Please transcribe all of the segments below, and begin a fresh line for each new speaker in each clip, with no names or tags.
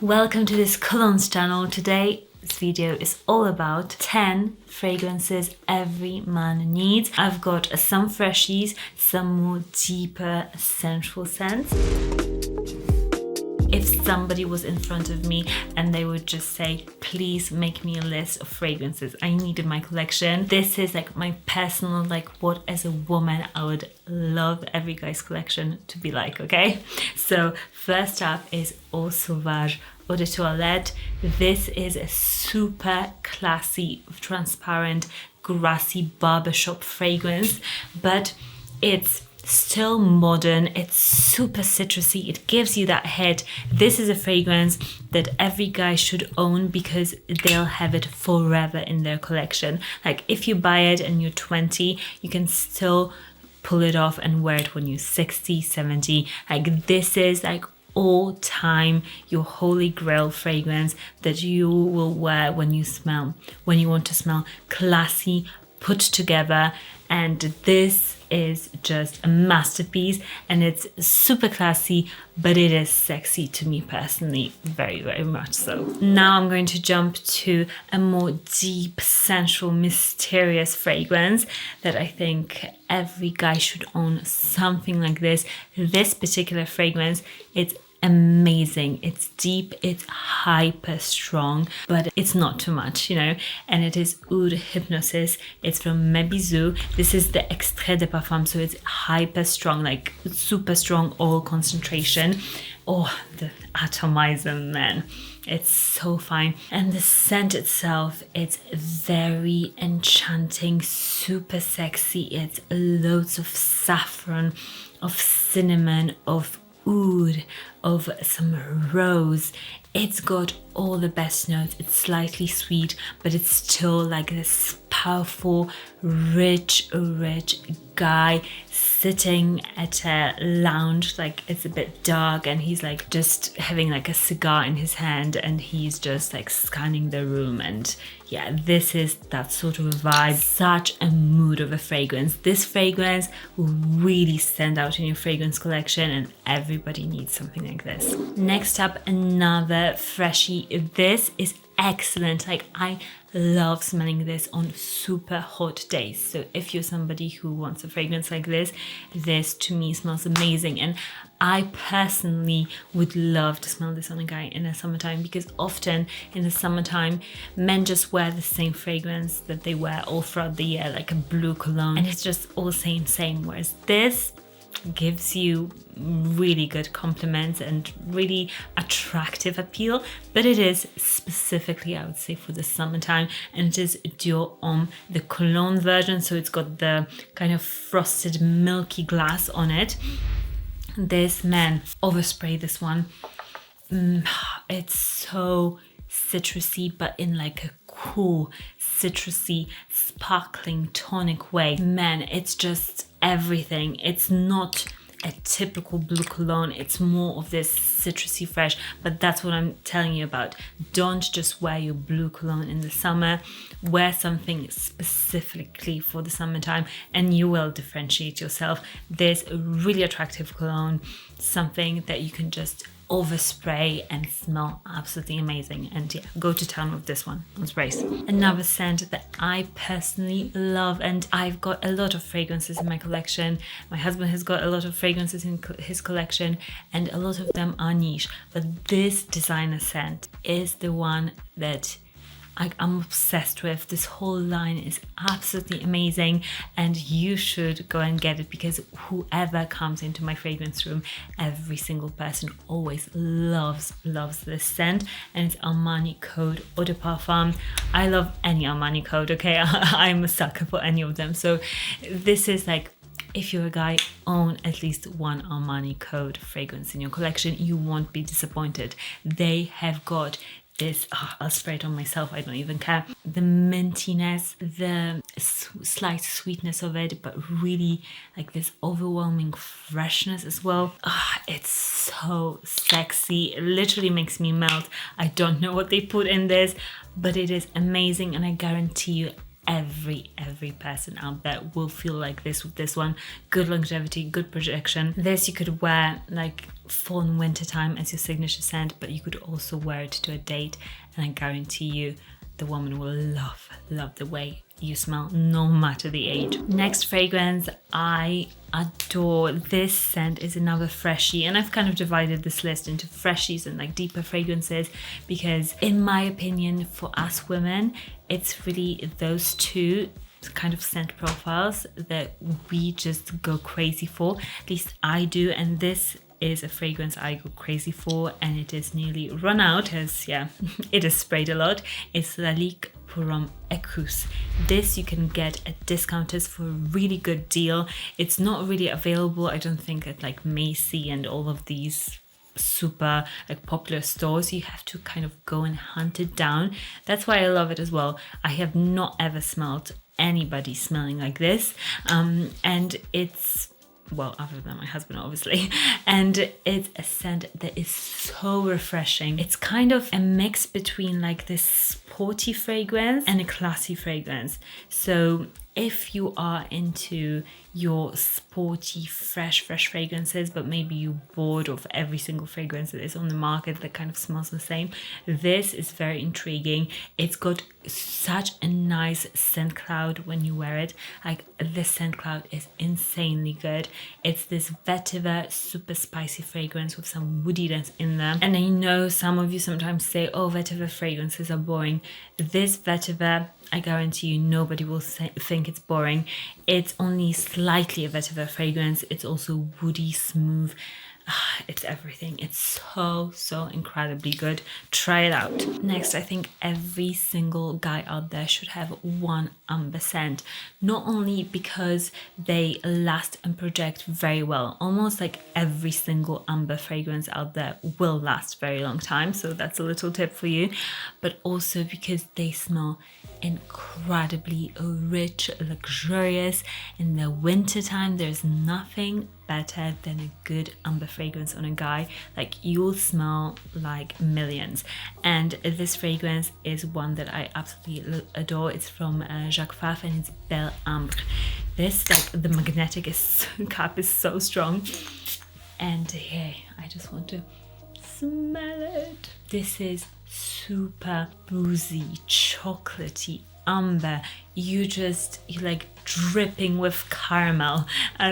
Welcome to this Colognes channel. Today this video is all about 10 fragrances every man needs. I've got some freshies, some more deeper sensual scents. If somebody was in front of me and they would just say, please make me a list of fragrances I need in my collection, this is like my personal, like what as a woman I would love every guy's collection to be like, okay? So first up is Eau Sauvage Eau de Toilette. This is a super classy, transparent, grassy barbershop fragrance, but it's still modern. It's super citrusy. It gives you that head. This is a fragrance that every guy should own because they'll have it forever in their collection. Like if you buy it and you're 20, you can still pull it off and wear it when you're 60, 70. Like this is like all time your holy grail fragrance that you will wear when you want to smell classy, put together. And this is just a masterpiece, and it's super classy, but it is sexy to me personally, very, very much so. Now I'm going to jump to a more deep, sensual, mysterious fragrance that I think every guy should own something like this. This particular fragrance, it's amazing. It's deep, it's hyper strong, but it's not too much, you know. And it is Oud Hypnosis. It's from Mes Bisous. This is the extrait de parfum, so it's hyper strong, like super strong oil concentration. Oh, the atomizer, man. It's so fine. And the scent itself, it's very enchanting, super sexy. It's loads of saffron, of cinnamon, of oud, of some rose. It's got all the best notes. It's slightly sweet, but it's still like this powerful, rich guy sitting at a lounge. Like it's a bit dark and he's like just having like a cigar in his hand and he's just like scanning the room. And yeah, this is that sort of a vibe. Such a mood of a fragrance. This fragrance will really stand out in your fragrance collection and everybody needs something like this. Next up, another freshie. This is excellent. Like I love smelling this on super hot days. So if you're somebody who wants a fragrance like this to me smells amazing. And I personally would love to smell this on a guy in the summertime, because often in the summertime men just wear the same fragrance that they wear all throughout the year, like a blue cologne, and it's just all same. Whereas this gives you really good compliments and really attractive appeal, but it is specifically, I would say, for the summertime, and it is Armm, the cologne version, so it's got the kind of frosted milky glass on it. This, man, overspray this one. It's so citrusy, but in like a cool, citrusy, sparkling, tonic way. Man, it's just everything. It's not a typical blue cologne. It's more of this citrusy fresh, but that's what I'm telling you about. Don't just wear your blue cologne in the summer. Wear something specifically for the summertime and you will differentiate yourself. There's a really attractive cologne, something that you can just overspray and smell absolutely amazing. And yeah, go to town with this one on sprays. Another scent that I personally love, and I've got a lot of fragrances in my collection. My husband has got a lot of fragrances in his collection and a lot of them are niche, but this designer scent is the one that I'm obsessed with. This whole line is absolutely amazing and you should go and get it, because whoever comes into my fragrance room, every single person always loves this scent, and it's Armani Code Eau de Parfum. I love any Armani Code, okay? I'm a sucker for any of them. So this is like, if you're a guy, own at least one Armani Code fragrance in your collection. You won't be disappointed. They have got this, I'll spray it on myself, I don't even care. The mintiness, the slight sweetness of it, but really like this overwhelming freshness as well. It's so sexy. It literally makes me melt. I don't know what they put in this, but it is amazing, and I guarantee you every person out there will feel like this with this one. Good longevity, good projection. This you could wear like fall and winter time as your signature scent, but you could also wear it to a date, and I guarantee you the woman will love the way you smell, no matter the age. Next fragrance I adore. This scent is another freshie, and I've kind of divided this list into freshies and like deeper fragrances because in my opinion, for us women, it's really those two kind of scent profiles that we just go crazy for. At least I do, and this is a fragrance I go crazy for, and it is nearly run out as it is sprayed a lot. It's Lalique Pour Homme Écrous. This you can get at discounters for a really good deal. It's not really available, I don't think, at like Macy and all of these super like popular stores. You have to kind of go and hunt it down. That's why I love it as well. I have not ever smelled anybody smelling like this, and it's, well, other than my husband obviously, and it's a scent that is so refreshing. It's kind of a mix between like this sporty fragrance and a classy fragrance. So if you are into your sporty, fresh fragrances, but maybe you're bored of every single fragrance that is on the market that kind of smells the same, this is very intriguing. It's got such a nice scent cloud when you wear it. Like, this scent cloud is insanely good. It's this vetiver, super spicy fragrance with some woodiness in them. And I know some of you sometimes say, oh, vetiver fragrances are boring. This vetiver, I guarantee you nobody will think it's boring. It's only slightly a vetiver fragrance. It's also woody, smooth. It's everything. It's so incredibly good. Try it out. Next, I think every single guy out there should have one amber scent. Not only because they last and project very well. Almost like every single amber fragrance out there will last very long time. So that's a little tip for you. But also because they smell incredibly rich, luxurious. In the winter time, there's nothing better than a good amber fragrance on a guy. Like, you'll smell like millions. And this fragrance is one that I absolutely adore. It's from Jacques Fabre, and it's Bel Am. This, like, the magnetic cap is so strong, and I just want to smell it. This is super boozy, chocolatey amber. You're like dripping with caramel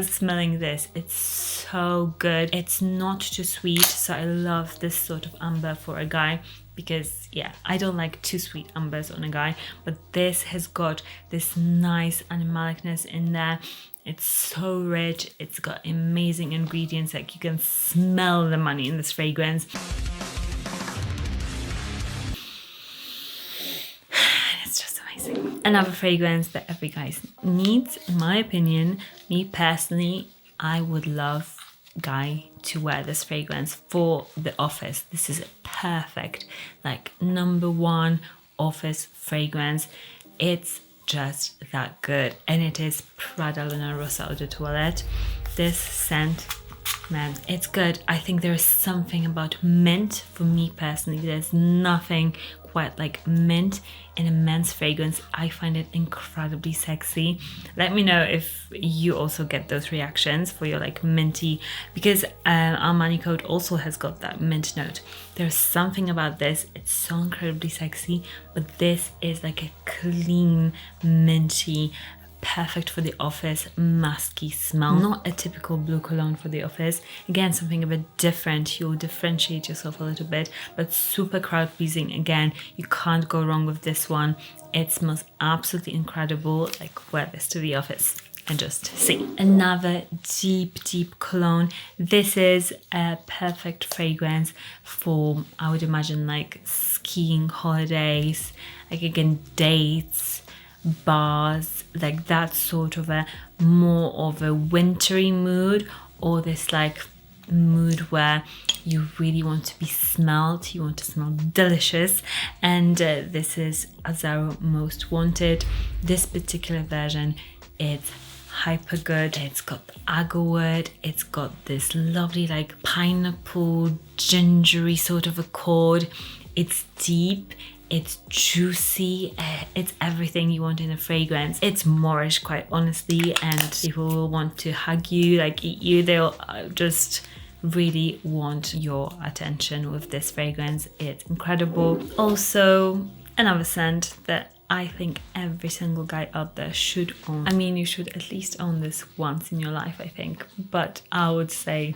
smelling this. It's so good. It's not too sweet, so I love this sort of amber for a guy, because I don't like too sweet ambers on a guy, but this has got this nice animalicness in there. It's so rich. It's got amazing ingredients. Like, you can smell the money in this fragrance. Another fragrance that every guy needs, in my opinion, me personally, I would love guy to wear this fragrance for the office. This is a perfect, like, #1 office fragrance. It's just that good. And it is Prada Luna Rossa Eau de Toilette. This scent, man, it's good. I think there is something about mint, for me personally. There's nothing quite like mint in a men's fragrance. I find it incredibly sexy. Let me know if you also get those reactions for your like minty, because Armani Code also has got that mint note. There's something about this, it's so incredibly sexy, but this is like a clean, minty, perfect for the office, musky smell. Not a typical blue cologne for the office. Again, something a bit different. You'll differentiate yourself a little bit, but super crowd pleasing. Again, you can't go wrong with this one. It smells absolutely incredible. Like, wear this to the office and just see. Another deep cologne. This is a perfect fragrance for, I would imagine, like skiing holidays, like, again, dates, bars, like that sort of a more of a wintry mood, or this like mood where you really want to be smelled, you want to smell delicious. And this is Azzaro Most Wanted. This particular version, it's hyper good. It's got agarwood, it's got this lovely like pineapple gingery sort of accord. It's deep, it's juicy, It's everything you want in a fragrance. It's Moorish, quite honestly, and people will want to hug you, like eat you. They'll just really want your attention with this fragrance. It's incredible. Also, another scent that I think every single guy out there should own. I mean, you should at least own this once in your life, I think. But I would say,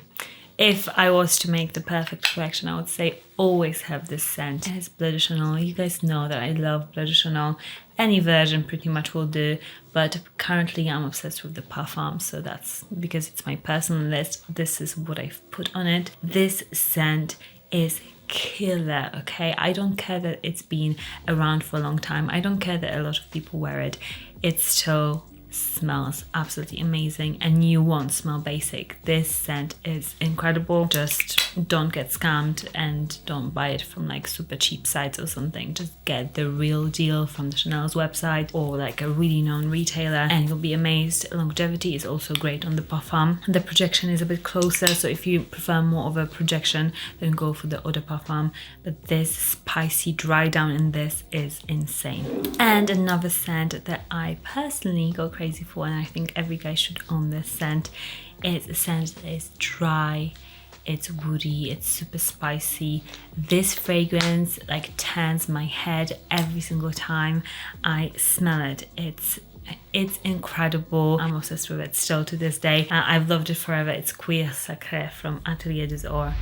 if I was to make the perfect collection, I would say always have this scent. It's Bleu de Chanel. You guys know that I love Bleu de Chanel. Any version pretty much will do, but currently I'm obsessed with the Parfum, so that's because it's my personal list. This is what I've put on it. This scent is killer, okay? I don't care that it's been around for a long time. I don't care that a lot of people wear it. It still smells absolutely amazing, and you won't smell basic. This scent is incredible. Just don't get scammed and don't buy it from like super cheap sites or something. Just get the real deal from the Chanel's website or like a really known retailer, and you'll be amazed. Longevity is also great on the Parfum. The projection is a bit closer, so if you prefer more of a projection, then go for the Eau de Parfum. But this spicy dry down in this is insane. And another scent that I personally go crazy for, and I think every guy should own this scent, is a scent that is dry, it's woody, it's super spicy. This fragrance like turns my head every single time I smell it. It's incredible. I'm obsessed with it still to this day. I've loved it forever. It's Cuir Sacré from Atelier des Ors.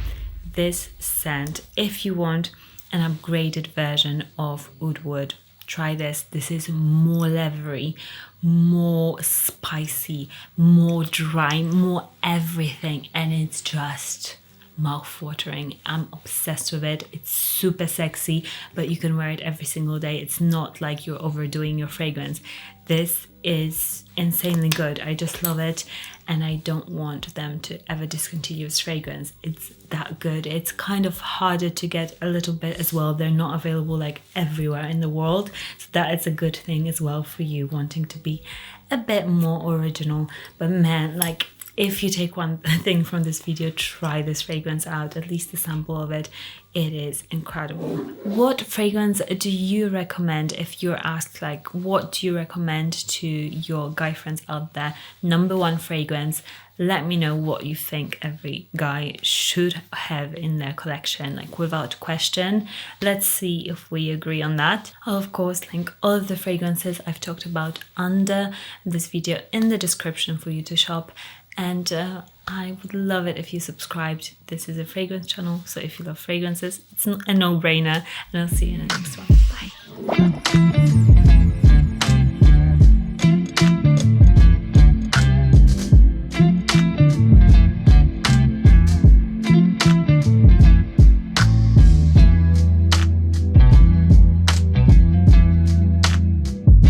This scent, if you want an upgraded version of Oud Wood, try this. This is more leathery, more spicy, more dry, more everything, and it's just mouth-watering. I'm obsessed with it. It's super sexy, but you can wear it every single day. It's not like you're overdoing your fragrance. This is insanely good. I just love it, and I don't want them to ever discontinue this fragrance. It's that good. It's kind of harder to get a little bit as well. They're not available like everywhere in the world, so that is a good thing as well for you wanting to be a bit more original. But man, like, if you take one thing from this video, try this fragrance out, at least a sample of it. It is incredible. What fragrance do you recommend if you're asked, like, what do you recommend to your guy friends out there? Number one fragrance. Let me know what you think every guy should have in their collection, like without question. Let's see if we agree on that. I'll of course link all of the fragrances I've talked about under this video in the description for you to shop. And I would love it if you subscribed. This is a fragrance channel, so if you love fragrances, it's a no-brainer. And I'll see you in the next one. Bye.